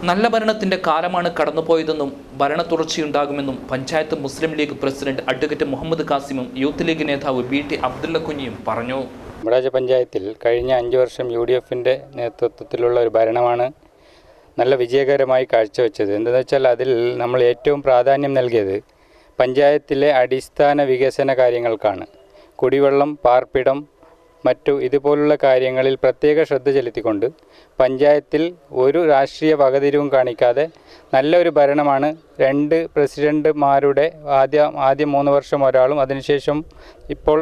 നല്ല ഭരണത്തിൻ്റെ കാലമാണ് കടന്നുപോയതെന്നും ഭരണ തുടർച്ചയുണ്ടാകുമെന്നും പഞ്ചായത്ത് മുസ്ലിം ലീഗ് പ്രസിഡന്റ് അഡ്വക്കേറ്റ് മുഹമ്മദ് കാസിമും യൂത്ത് ലീഗ് നേതാവ് BT അബ്ദുള്ള കുഞ്ഞിയും പറഞ്ഞു. കുമ്പളാജ പഞ്ചായത്തിൽ കഴിഞ്ഞ 5 വർഷം UDFൻ്റെ നേതൃത്വത്തിലുള്ള ഒരു ഭരണമാണ് നല്ല വിജയകരമായി കാഴ്ചവെച്ചത്. എന്താണെന്ന് വെച്ചാൽ അതിൽ നമ്മൾ ഏറ്റവും പ്രാധാന്യം നൽകിയത് പഞ്ചായത്തിലെ അടിസ്ഥാന വികസന കാര്യങ്ങൾക്കാണ്. കുടിവെള്ളം, പാർപ്പിടം, മറ്റു ഇതുപോലുള്ള കാര്യങ്ങളിൽ പ്രത്യേക ശ്രദ്ധ ചെലുത്തിക്കൊണ്ട് പഞ്ചായത്തിൽ ഒരു രാഷ്ട്രീയ വകതിരിവും കാണിക്കാതെ നല്ലൊരു ഭരണമാണ് 2 പ്രസിഡന്റുമാരുടെ ആദ്യം 3 വർഷം ഒരാളും അതിനുശേഷം ഇപ്പോൾ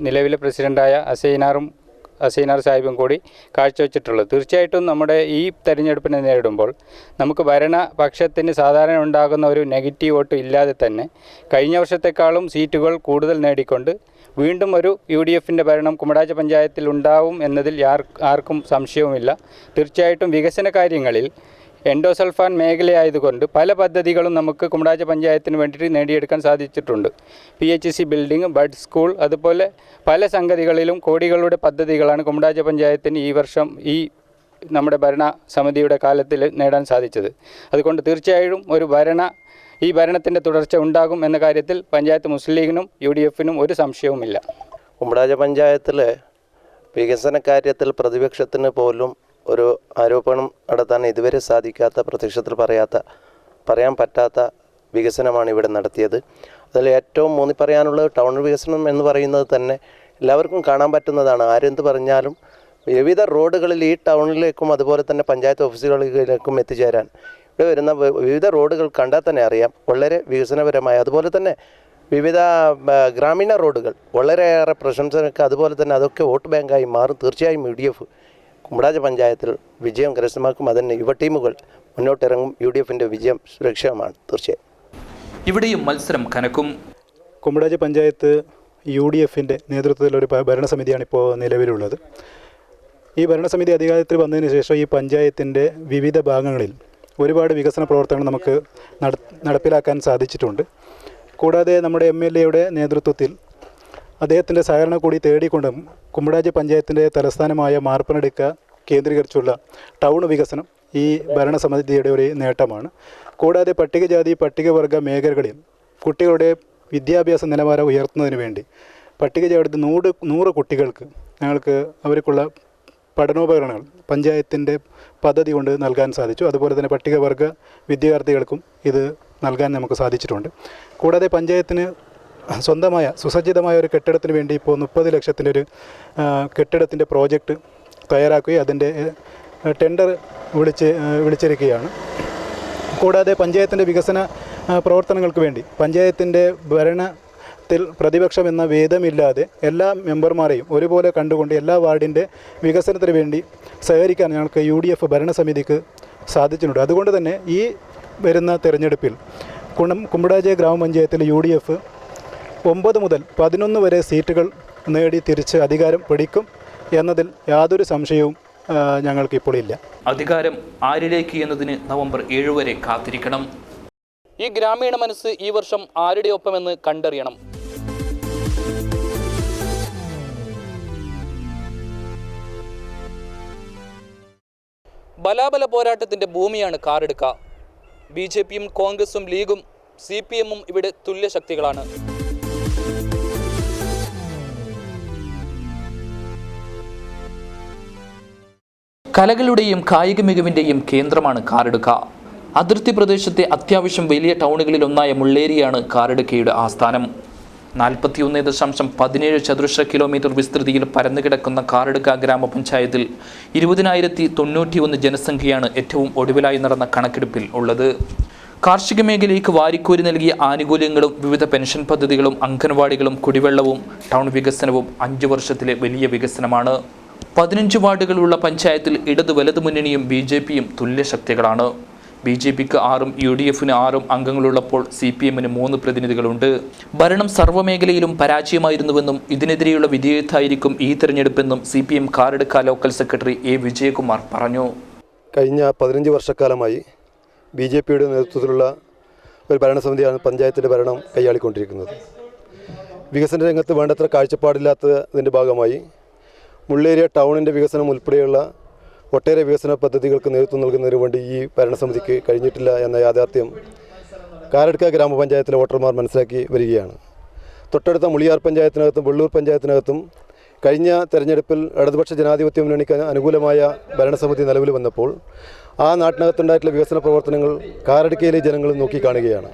നിലവിലെ പ്രസിഡൻ്റായ അസൈനാർ സാഹിബും കൂടി കാഴ്ചവെച്ചിട്ടുള്ളത്. തീർച്ചയായിട്ടും നമ്മുടെ ഈ തെരഞ്ഞെടുപ്പിനെ നേരിടുമ്പോൾ നമുക്ക് ഭരണപക്ഷത്തിന് സാധാരണ ഉണ്ടാകുന്ന ഒരു നെഗറ്റീവ് വോട്ട് ഇല്ലാതെ തന്നെ കഴിഞ്ഞ വർഷത്തെക്കാളും സീറ്റുകൾ കൂടുതൽ നേടിക്കൊണ്ട് വീണ്ടും ഒരു UDFൻ്റെ ഭരണം കുമ്പളാജ പഞ്ചായത്തിൽ ഉണ്ടാവും എന്നതിൽ ആർക്കും സംശയവുമില്ല. തീർച്ചയായിട്ടും വികസന കാര്യങ്ങളിൽ എൻഡോസൾഫാൻ മേഖലയായതുകൊണ്ട് പല പദ്ധതികളും നമുക്ക് കുമ്പളാജ പഞ്ചായത്തിന് വേണ്ടിയിട്ട് നേടിയെടുക്കാൻ സാധിച്ചിട്ടുണ്ട്. PHC ബിൽഡിംഗ്, ബഡ് സ്കൂൾ, അതുപോലെ പല സംഗതികളിലും കോടികളുടെ പദ്ധതികളാണ് കുമ്പളാജ പഞ്ചായത്തിന് ഈ വർഷം നമ്മുടെ ഭരണസമിതിയുടെ കാലത്തിൽ നേടാൻ സാധിച്ചത്. അതുകൊണ്ട് തീർച്ചയായും ഈ ഭരണത്തിൻ്റെ തുടർച്ച ഉണ്ടാകും എന്ന കാര്യത്തിൽ പഞ്ചായത്ത് മുസ്ലിം ലീഗിനും UDFനും ഒരു സംശയവുമില്ല. കുമ്പളാജ പഞ്ചായത്തിലെ വികസന കാര്യത്തിൽ പ്രതിപക്ഷത്തിന് പോലും ഒരു ആരോപണം നടത്താൻ ഇതുവരെ സാധിക്കാത്ത, പ്രത്യക്ഷത്തിൽ പറയാൻ പറ്റാത്ത വികസനമാണ് ഇവിടെ നടത്തിയത്. അതിൽ ഏറ്റവും ഊന്നി പറയാനുള്ളത് ടൗൺ വികസനം എന്ന് പറയുന്നത് തന്നെ എല്ലാവർക്കും കാണാൻ പറ്റുന്നതാണ്. ആരെന്ത് പറഞ്ഞാലും വിവിധ റോഡുകളിൽ ഈ ടൗണിലേക്കും അതുപോലെ തന്നെ പഞ്ചായത്ത് ഓഫീസുകളിലേക്കും എത്തിച്ചേരാൻ ഇവിടെ വരുന്ന വിവിധ റോഡുകൾ കണ്ടാൽ തന്നെ അറിയാം വളരെ വികസനപരമായ, അതുപോലെ തന്നെ വിവിധ ഗ്രാമീണ റോഡുകൾ വളരെയേറെ പ്രശംസകൾക്ക്, അതുപോലെ തന്നെ അതൊക്കെ വോട്ട് ബാങ്കായി മാറും. തീർച്ചയായും UDF കുമ്പളാജ പഞ്ചായത്തിൽ വിജയം കരസ്ഥമാക്കും. അതിന് യുവ ടീമുകൾ മുന്നോട്ടിറങ്ങും. UDFൻ്റെ വിജയം സുരക്ഷിതമാണ് തീർച്ചയായും. ഇവിടെയും മത്സരം കനക്കും. കുമ്പളാജ പഞ്ചായത്ത് UDFൻ്റെ നേതൃത്വത്തിലൊരു ഭരണസമിതിയാണ് ഇപ്പോൾ നിലവിലുള്ളത്. ഈ ഭരണസമിതി അധികാരത്തിൽ വന്നതിന് ശേഷം ഈ പഞ്ചായത്തിൻ്റെ വിവിധ ഭാഗങ്ങളിൽ ഒരുപാട് വികസന പ്രവർത്തനങ്ങൾ നമുക്ക് നടപ്പിലാക്കാൻ സാധിച്ചിട്ടുണ്ട്. കൂടാതെ നമ്മുടെ MLAയുടെ നേതൃത്വത്തിൽ അദ്ദേഹത്തിൻ്റെ സഹകരണം കൂടി തേടിക്കൊണ്ടും കുമ്പളാജ പഞ്ചായത്തിൻ്റെ തലസ്ഥാനമായ മാർപ്പനടുക്ക കേന്ദ്രീകരിച്ചുള്ള ടൗൺ വികസനം ഈ ഭരണസമിതിയുടെ ഒരു നേട്ടമാണ്. കൂടാതെ പട്ടികജാതി പട്ടികവർഗ മേഖലകളിൽ കുട്ടികളുടെ വിദ്യാഭ്യാസ നിലവാരം ഉയർത്തുന്നതിന് വേണ്ടി പട്ടികജാതി 100 കുട്ടികൾക്ക് ഞങ്ങൾക്ക് അവർക്കുള്ള പഠനോപകരണങ്ങൾ പഞ്ചായത്തിൻ്റെ പദ്ധതി കൊണ്ട് നൽകാൻ സാധിച്ചു. അതുപോലെ തന്നെ പട്ടികവർഗ വിദ്യാർത്ഥികൾക്കും ഇത് നൽകാൻ നമുക്ക് സാധിച്ചിട്ടുണ്ട്. കൂടാതെ പഞ്ചായത്തിന് സ്വന്തമായ സുസജ്ജിതമായ ഒരു കെട്ടിടത്തിന് വേണ്ടി ഇപ്പോൾ 30 ലക്ഷത്തിൻ്റെ ഒരു കെട്ടിടത്തിൻ്റെ പ്രോജക്റ്റ് തയ്യാറാക്കുകയും അതിൻ്റെ ടെൻഡർ വിളിച്ചിരിക്കുകയാണ്. കൂടാതെ പഞ്ചായത്തിൻ്റെ വികസന പ്രവർത്തനങ്ങൾക്ക് വേണ്ടി പഞ്ചായത്തിൻ്റെ ഭരണത്തിൽ പ്രതിപക്ഷം എന്ന ഭേദമില്ലാതെ എല്ലാ മെമ്പർമാരെയും ഒരുപോലെ കണ്ടുകൊണ്ട് എല്ലാ വാർഡിൻ്റെ വികസനത്തിന് വേണ്ടി സഹകരിക്കാൻ ഞങ്ങൾക്ക് UDF ഭരണസമിതിക്ക് സാധിച്ചിട്ടുണ്ട്. അതുകൊണ്ട് തന്നെ ഈ വരുന്ന തെരഞ്ഞെടുപ്പിൽ കുമ്പളാജ ഗ്രാമപഞ്ചായത്തിലെ UDF 9 മുതൽ 11 വരെ സീറ്റുകൾ നേടി തിരിച്ച് അധികാരം പിടിക്കും എന്നതിൽ യാതൊരു സംശയവും ഞങ്ങൾക്കിപ്പോൾ ഇല്ല. അധികാരം ആരിലേക്ക് എന്നതിന് നവംബർ 7 വരെ കാത്തിരിക്കണം. ഈ ഗ്രാമീണ മനസ്സ് ഈ വർഷം ആരുടെ ഒപ്പമെന്ന് കണ്ടറിയണം. ബലാബല പോരാട്ടത്തിൻ്റെ ഭൂമിയാണ് കാറെടുക്ക. BJPയും കോൺഗ്രസും ലീഗും CPMും ഇവിടെ തുല്യശക്തികളാണ്. കലകളുടെയും കായിക മികവിൻ്റെയും കേന്ദ്രമാണ് കാറെടുക്ക. അതിർത്തി പ്രദേശത്തെ അത്യാവശ്യം വലിയ ടൗണുകളിലൊന്നായ മുള്ളേരിയാണ് കാറെടുക്കയുടെ ആസ്ഥാനം. 41.17 ചതുരശ്ര കിലോമീറ്റർ വിസ്തൃതിയിൽ പരന്നുകിടക്കുന്ന കാറെടുക്ക ഗ്രാമപഞ്ചായത്തിൽ 20,091 ജനസംഖ്യയാണ് ഏറ്റവും ഒടുവിലായി നടന്ന കണക്കെടുപ്പിൽ ഉള്ളത്. കാർഷിക മേഖലയ്ക്ക് വാരിക്കോരി നൽകിയ ആനുകൂല്യങ്ങളും വിവിധ പെൻഷൻ പദ്ധതികളും അംഗൻവാടികളും കുടിവെള്ളവും ടൗൺ വികസനവും 5 വർഷത്തിലെ വലിയ വികസനമാണ്. 15 വാർഡുകളുള്ള പഞ്ചായത്തിൽ ഇടത് വലത് മുന്നണിയും BJPയും തുല്യശക്തികളാണ്. BJPക്ക് 6ഉം UDFന് 6ഉം അംഗങ്ങളുള്ളപ്പോൾ CPMന് 3 പ്രതിനിധികളുണ്ട്. ഭരണം സർവ്വമേഖലയിലും പരാജയമായിരുന്നുവെന്നും ഇതിനെതിരെയുള്ള വിധേയത്തായിരിക്കും ഈ തെരഞ്ഞെടുപ്പെന്നും CPM കാറെടുക്ക local secretary A. Vijayakumar പറഞ്ഞു. കഴിഞ്ഞ 15 വർഷക്കാലമായി BJPയുടെ നേതൃത്വത്തിലുള്ള ഒരു ഭരണസമിതിയാണ് പഞ്ചായത്തിൻ്റെ ഭരണം കൈയാളിക്കൊണ്ടിരിക്കുന്നത്. വികസന രംഗത്ത് വേണ്ടത്ര കാഴ്ചപ്പാടില്ലാത്തതിൻ്റെ ഭാഗമായി മുള്ളേരിയ ടൗണിൻ്റെ വികസനം ഉൾപ്പെടെയുള്ള ഒട്ടേറെ വികസന പദ്ധതികൾക്ക് നേതൃത്വം നൽകുന്നതിന് വേണ്ടി ഈ ഭരണസമിതിക്ക് കഴിഞ്ഞിട്ടില്ല എന്ന യാഥാർത്ഥ്യം കാറെടുക്ക ഗ്രാമപഞ്ചായത്തിലെ വോട്ടർമാർ മനസ്സിലാക്കി വരികയാണ്. തൊട്ടടുത്ത മുളിയാർ പഞ്ചായത്തിനകത്തും വെള്ളൂർ പഞ്ചായത്തിനകത്തും കഴിഞ്ഞ തെരഞ്ഞെടുപ്പിൽ ഇടതുപക്ഷ ജനാധിപത്യ മുന്നണിക്ക് അനുകൂലമായ ഭരണസമിതി നിലവിൽ വന്നപ്പോൾ ആ നാട്ടിനകത്തുണ്ടായിട്ടുള്ള വികസന പ്രവർത്തനങ്ങൾ കാറെടുക്കയിലെ ജനങ്ങൾ നോക്കിക്കാണുകയാണ്.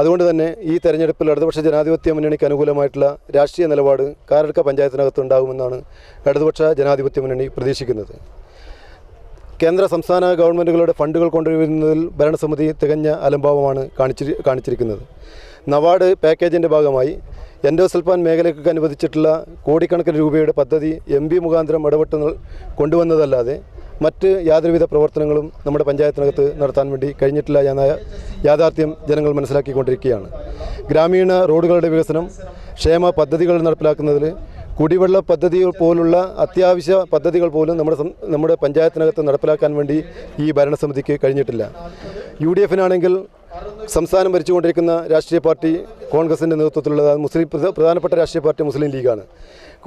അതുകൊണ്ട് തന്നെ ഈ തെരഞ്ഞെടുപ്പിൽ ഇടതുപക്ഷ ജനാധിപത്യ മുന്നണിക്ക് അനുകൂലമായിട്ടുള്ള രാഷ്ട്രീയ നിലപാട് കാറെടുക്ക പഞ്ചായത്തിനകത്ത് ഉണ്ടാകുമെന്നാണ് ഇടതുപക്ഷ ജനാധിപത്യ മുന്നണി പ്രതീക്ഷിക്കുന്നത്. കേന്ദ്ര സംസ്ഥാന ഗവൺമെൻറ്റുകളുടെ ഫണ്ടുകൾ കൊണ്ടുവരുന്നതിൽ ഭരണസമിതി തികഞ്ഞ അലംഭാവമാണ് കാണിച്ചിരിക്കുന്നത്. നവാർഡ് പാക്കേജിൻ്റെ ഭാഗമായി എൻഡോസൾഫാൻ മേഖലയ്ക്ക് അനുവദിച്ചിട്ടുള്ള കോടിക്കണക്കിന് രൂപയുടെ പദ്ധതി MP മുഖാന്തരം ഇടപെട്ട് കൊണ്ടുവന്നതല്ലാതെ മറ്റ് യാതൊരുവിധ പ്രവർത്തനങ്ങളും നമ്മുടെ പഞ്ചായത്തിനകത്ത് നടത്താൻ വേണ്ടി കഴിഞ്ഞിട്ടില്ല എന്ന യാഥാർത്ഥ്യം ജനങ്ങൾ മനസ്സിലാക്കിക്കൊണ്ടിരിക്കുകയാണ്. ഗ്രാമീണ റോഡുകളുടെ വികസനം, ക്ഷേമ പദ്ധതികൾ നടപ്പിലാക്കുന്നതിൽ കുടിവെള്ള പദ്ധതികൾ പോലുള്ള അത്യാവശ്യ പദ്ധതികൾ പോലും നമ്മുടെ പഞ്ചായത്തിനകത്ത് നടപ്പിലാക്കാൻ വേണ്ടി ഈ ഭരണസമിതിക്ക് കഴിഞ്ഞിട്ടില്ല. UDFനാണെങ്കിൽ സംസ്ഥാനം ഭരിച്ചുകൊണ്ടിരിക്കുന്ന രാഷ്ട്രീയ പാർട്ടി കോൺഗ്രസിൻ്റെ നേതൃത്വത്തിലുള്ള പ്രധാനപ്പെട്ട രാഷ്ട്രീയ പാർട്ടി മുസ്ലിം ലീഗാണ്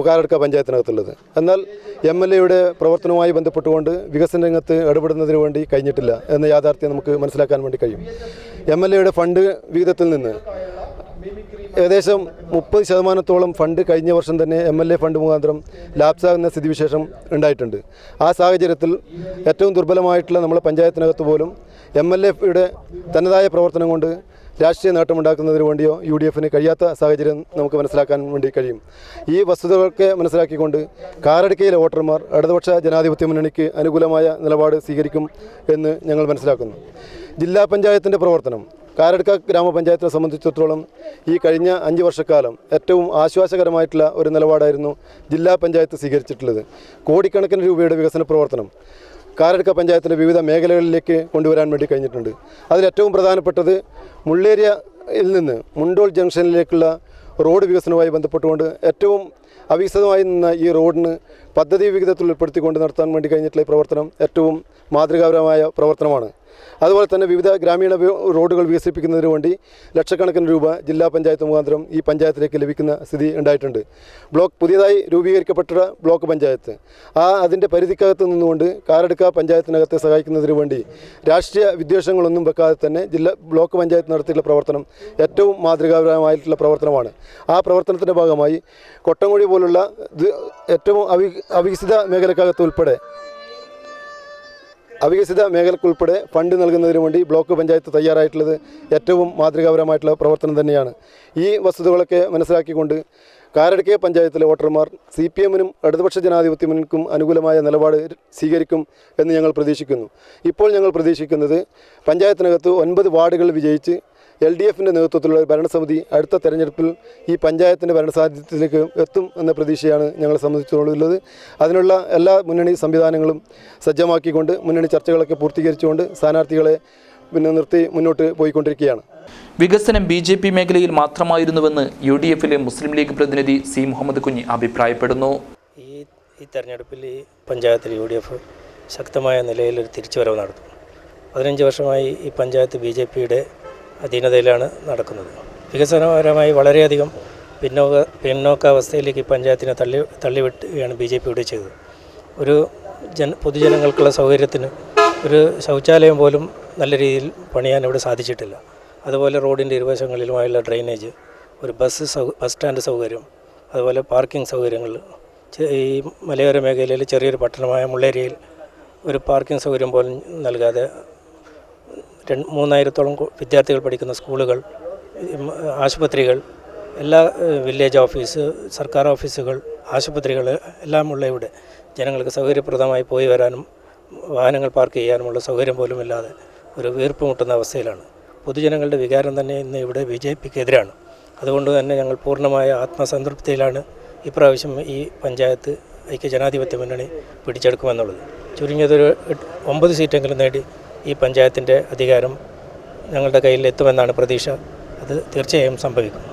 കാറെടുക്ക പഞ്ചായത്തിനകത്തുള്ളത്. എന്നാൽ MLAയുടെ പ്രവർത്തനവുമായി ബന്ധപ്പെട്ടുകൊണ്ട് വികസന രംഗത്ത് ഇടപെടുന്നതിന് വേണ്ടി കഴിഞ്ഞിട്ടില്ല എന്ന യാഥാർത്ഥ്യം നമുക്ക് മനസ്സിലാക്കാൻ വേണ്ടി കഴിയും. MLAയുടെ ഫണ്ട് വിഹിതത്തിൽ നിന്ന് ഏകദേശം 30% ഫണ്ട് കഴിഞ്ഞ വർഷം തന്നെ MLA ഫണ്ട് മുഖാന്തരം ലാപ്സാകുന്ന സ്ഥിതിവിശേഷം ഉണ്ടായിട്ടുണ്ട്. ആ സാഹചര്യത്തിൽ ഏറ്റവും ദുർബലമായിട്ടുള്ള നമ്മുടെ പഞ്ചായത്തിനകത്ത് പോലും MLAയുടെ തനതായ പ്രവർത്തനം കൊണ്ട് രാഷ്ട്രീയ നേട്ടമുണ്ടാക്കുന്നതിന് വേണ്ടിയോ UDFന് കഴിയാത്ത സാഹചര്യം നമുക്ക് മനസ്സിലാക്കാൻ വേണ്ടി കഴിയും. ഈ വസ്തുതകളൊക്കെ മനസ്സിലാക്കിക്കൊണ്ട് കാറെടുക്കയിലെ വോട്ടർമാർ ഇടതുപക്ഷ ജനാധിപത്യ മുന്നണിക്ക് അനുകൂലമായ നിലപാട് സ്വീകരിക്കും എന്ന് ഞങ്ങൾ മനസ്സിലാക്കുന്നു. ജില്ലാ പഞ്ചായത്തിൻ്റെ പ്രവർത്തനം കാറെടുക്ക ഗ്രാമപഞ്ചായത്തിനെ സംബന്ധിച്ചിടത്തോളം ഈ കഴിഞ്ഞ 5 വർഷക്കാലം ഏറ്റവും ആശ്വാസകരമായിട്ടുള്ള ഒരു നിലപാടായിരുന്നു ജില്ലാ പഞ്ചായത്ത് സ്വീകരിച്ചിട്ടുള്ളത്. കോടിക്കണക്കിന് രൂപയുടെ വികസന പ്രവർത്തനം കാറെടുക്ക പഞ്ചായത്തിൻ്റെ വിവിധ മേഖലകളിലേക്ക് കൊണ്ടുവരാൻ വേണ്ടി കഴിഞ്ഞിട്ടുണ്ട്. അതിലേറ്റവും പ്രധാനപ്പെട്ടത് മുള്ളേരിയയിൽ നിന്ന് മുണ്ടോൾ ജംഗ്ഷനിലേക്കുള്ള റോഡ് വികസനവുമായി ബന്ധപ്പെട്ടുകൊണ്ട് ഏറ്റവും അവികസിതമായി നിന്ന ഈ റോഡിന് പദ്ധതി വിഹിതത്തിൽ ഉൾപ്പെടുത്തിക്കൊണ്ട് നടത്താൻ വേണ്ടി കഴിഞ്ഞിട്ടുള്ള ഈ പ്രവർത്തനം ഏറ്റവും മാതൃകാപരമായ പ്രവർത്തനമാണ്. അതുപോലെ തന്നെ വിവിധ ഗ്രാമീണ റോഡുകൾ വികസിപ്പിക്കുന്നതിന് വേണ്ടി ലക്ഷക്കണക്കിന് രൂപ ജില്ലാ പഞ്ചായത്ത് മുഖാന്തരം ഈ പഞ്ചായത്തിലേക്ക് ലഭിക്കുന്ന സ്ഥിതി ഉണ്ടായിട്ടുണ്ട്. പുതിയതായി രൂപീകരിക്കപ്പെട്ട ബ്ലോക്ക് പഞ്ചായത്ത് അതിൻ്റെ പരിധിക്കകത്ത് നിന്നുകൊണ്ട് കാറെടുക്ക പഞ്ചായത്തിനകത്തെ സഹായിക്കുന്നതിന് വേണ്ടി രാഷ്ട്രീയ വിദ്വേഷങ്ങളൊന്നും വെക്കാതെ തന്നെ ബ്ലോക്ക് പഞ്ചായത്ത് നടത്തിയിട്ടുള്ള പ്രവർത്തനം ഏറ്റവും മാതൃകാപരമായിട്ടുള്ള പ്രവർത്തനമാണ്. ആ പ്രവർത്തനത്തിൻ്റെ ഭാഗമായി കൊട്ടംകുഴി പോലുള്ള ഏറ്റവും അവികസിത മേഖലക്കുൾപ്പെടെ ഫണ്ട് നൽകുന്നതിന് വേണ്ടി ബ്ലോക്ക് പഞ്ചായത്ത് തയ്യാറായിട്ടുള്ളത് ഏറ്റവും മാതൃകാപരമായിട്ടുള്ള പ്രവർത്തനം തന്നെയാണ്. ഈ വസ്തുതകളൊക്കെ മനസ്സിലാക്കിക്കൊണ്ട് കാറെടുക്ക പഞ്ചായത്തിലെ വോട്ടർമാർ CPMനും ഇടതുപക്ഷ ജനാധിപത്യ മുന്നണിക്കും അനുകൂലമായ നിലപാട് സ്വീകരിക്കും എന്ന് ഞങ്ങൾ പ്രതീക്ഷിക്കുന്നു. ഇപ്പോൾ ഞങ്ങൾ പ്രതീക്ഷിക്കുന്നത് പഞ്ചായത്തിനകത്ത് 9 വാർഡുകൾ വിജയിച്ച് LDFൻ്റെ നേതൃത്വത്തിലുള്ള ഭരണസമിതി അടുത്ത തെരഞ്ഞെടുപ്പിൽ ഈ പഞ്ചായത്തിൻ്റെ ഭരണസാന്നിധ്യത്തിലേക്ക് എത്തും എന്ന പ്രതീക്ഷയാണ് ഞങ്ങളെ സംബന്ധിച്ചുള്ളത്. അതിനുള്ള എല്ലാ മുന്നണി സംവിധാനങ്ങളും സജ്ജമാക്കിക്കൊണ്ട് മുന്നണി ചർച്ചകളൊക്കെ പൂർത്തീകരിച്ചുകൊണ്ട് സ്ഥാനാർത്ഥികളെ നിർത്തി മുന്നോട്ട് പോയിക്കൊണ്ടിരിക്കുകയാണ്. വികസനം BJP മേഖലയിൽ മാത്രമായിരുന്നുവെന്ന് UDFിലെ മുസ്ലിം ലീഗ് പ്രതിനിധി C. മുഹമ്മദ് കുഞ്ഞി അഭിപ്രായപ്പെടുന്നു. ഈ തെരഞ്ഞെടുപ്പിൽ ഈ പഞ്ചായത്തിൽ UDF ശക്തമായ നിലയിൽ ഒരു തിരിച്ചുവരവ് നടത്തും. 15 വർഷമായി ഈ പഞ്ചായത്ത് BJPയുടെ അധീനതയിലാണ് നടക്കുന്നത്. വികസനപരമായി വളരെയധികം പിന്നോക്കാവസ്ഥയിലേക്ക് ഈ പഞ്ചായത്തിനെ തള്ളിവിട്ടുകയാണ് BJP ഇവിടെ ചെയ്തത്. ഒരു പൊതുജനങ്ങൾക്കുള്ള സൗകര്യത്തിന് ഒരു ശൗചാലയം പോലും നല്ല രീതിയിൽ പണിയാൻ ഇവിടെ സാധിച്ചിട്ടില്ല. അതുപോലെ റോഡിൻ്റെ ഇരുവശങ്ങളിലുമായുള്ള ഡ്രെയിനേജ്, ഒരു ബസ് സ്റ്റാൻഡ് സൗകര്യം, അതുപോലെ പാർക്കിംഗ് സൗകര്യങ്ങൾ. ഈ മലയോര മേഖലയിൽ ചെറിയൊരു പട്ടണമായ മുള്ളേരിയയിൽ ഒരു പാർക്കിംഗ് സൗകര്യം പോലും നൽകാതെ 3000-ഓളം വിദ്യാർത്ഥികൾ പഠിക്കുന്ന സ്കൂളുകൾ, ആശുപത്രികൾ, എല്ലാ വില്ലേജ് ഓഫീസ്, സർക്കാർ ഓഫീസുകൾ, ആശുപത്രികൾ എല്ലാമുള്ള ഇവിടെ ജനങ്ങൾക്ക് സൗകര്യപ്രദമായി പോയി വരാനും വാഹനങ്ങൾ പാർക്ക് ചെയ്യാനുമുള്ള സൗകര്യം പോലും ഇല്ലാതെ ഒരു വീർപ്പ് മുട്ടുന്ന അവസ്ഥയിലാണ്. പൊതുജനങ്ങളുടെ വികാരം തന്നെ ഇന്ന് ഇവിടെ BJPക്ക് എതിരാണ്. അതുകൊണ്ട് തന്നെ ഞങ്ങൾ പൂർണ്ണമായ ആത്മസംതൃപ്തിയിലാണ് ഇപ്രാവശ്യം ഈ പഞ്ചായത്ത് ഐക്യജനാധിപത്യ മുന്നണി പിടിച്ചെടുക്കുമെന്നുള്ളത്. ചുരുങ്ങിയതൊരു 9 സീറ്റെങ്കിലും നേടി ഈ പഞ്ചായത്തിൻ്റെ അധികാരം ഞങ്ങളുടെ കയ്യിൽ എത്തുമെന്നാണ് പ്രതീക്ഷ. അത് തീർച്ചയായും സംഭവിക്കും.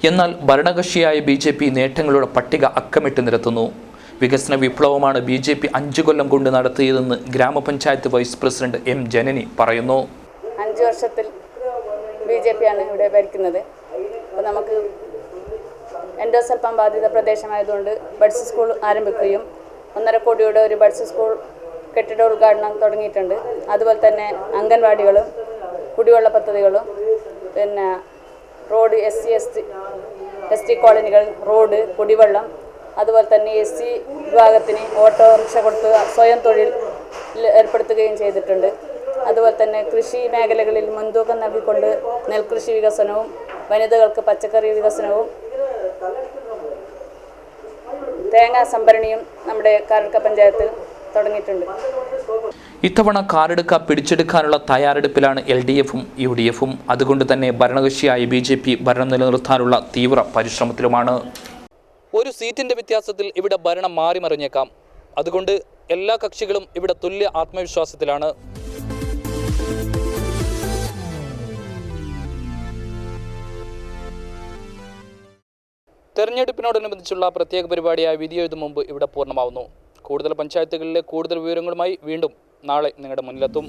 എന്നാൽ ഭരണകക്ഷിയായ BJP നേട്ടങ്ങളുടെ പട്ടിക അക്കമിട്ട് നിരത്തുന്നു. വികസന വിപ്ലവമാണ് BJP 5 കൊല്ലം കൊണ്ട് നടത്തിയതെന്ന് ഗ്രാമപഞ്ചായത്ത് വൈസ് പ്രസിഡന്റ് M. ജനനി പറയുന്നു. 5 വർഷത്തിൽ BJPയാണ് ഇവിടെ ഭരിക്കുന്നത്. അപ്പോൾ നമുക്ക് എൻഡോസൾഫാൻ ബാധിത പ്രദേശമായതുകൊണ്ട് ബഡ്സ് സ്കൂൾ ആരംഭിക്കുകയും 1.5 കോടിയുടെ ഒരു ബഡ്സ് സ്കൂൾ കെട്ടിട ഉദ്ഘാടനം തുടങ്ങിയിട്ടുണ്ട്. അതുപോലെ തന്നെ അംഗൻവാടികളും കുടിവെള്ള പദ്ധതികളും, പിന്നെ റോഡ്, SC കോളനികൾ, റോഡ്, കുടിവെള്ളം, അതുപോലെ തന്നെ SC വിഭാഗത്തിന് ഓട്ടോറിക്ഷ കൊടുത്ത് സ്വയം തൊഴിൽ ഏർപ്പെടുത്തുകയും ചെയ്തിട്ടുണ്ട്. അതുപോലെ തന്നെ കൃഷി മേഖലകളിൽ മുൻതൂക്കം നൽകിക്കൊണ്ട് നെൽകൃഷി വികസനവും വനിതകൾക്ക് പച്ചക്കറി വികസനവും തേങ്ങാ സംഭരണിയും നമ്മുടെ കാരടുക്ക പഞ്ചായത്തിൽ തുടങ്ങിയിട്ടുണ്ട്. ഇത്തവണ കാരടുക്ക പിടിച്ചെടുക്കാനുള്ള തയ്യാറെടുപ്പിലാണ് LDFും UDFും. അതുകൊണ്ട് തന്നെ ഭരണകക്ഷിയായ BJP ഭരണം നിലനിർത്താനുള്ള തീവ്ര പരിശ്രമത്തിലുമാണ്. ഒരു സീറ്റിന്റെ വ്യത്യാസത്തിൽ ഇവിടെ ഭരണം മാറിമറിഞ്ഞേക്കാം. അതുകൊണ്ട് എല്ലാ കക്ഷികളും ഇവിടെ തുല്യ ആത്മവിശ്വാസത്തിലാണ്. തെരഞ്ഞെടുപ്പിനോടനുബന്ധിച്ചുള്ള പ്രത്യേക പരിപാടിയായ വിധിയെഴുതും മുമ്പ് ഇവിടെ പൂർണ്ണമാവുന്നു. കൂടുതൽ പഞ്ചായത്തുകളിലെ കൂടുതൽ വിവരങ്ങളുമായി വീണ്ടും നാളെ നിങ്ങളുടെ മുന്നിലെത്തും.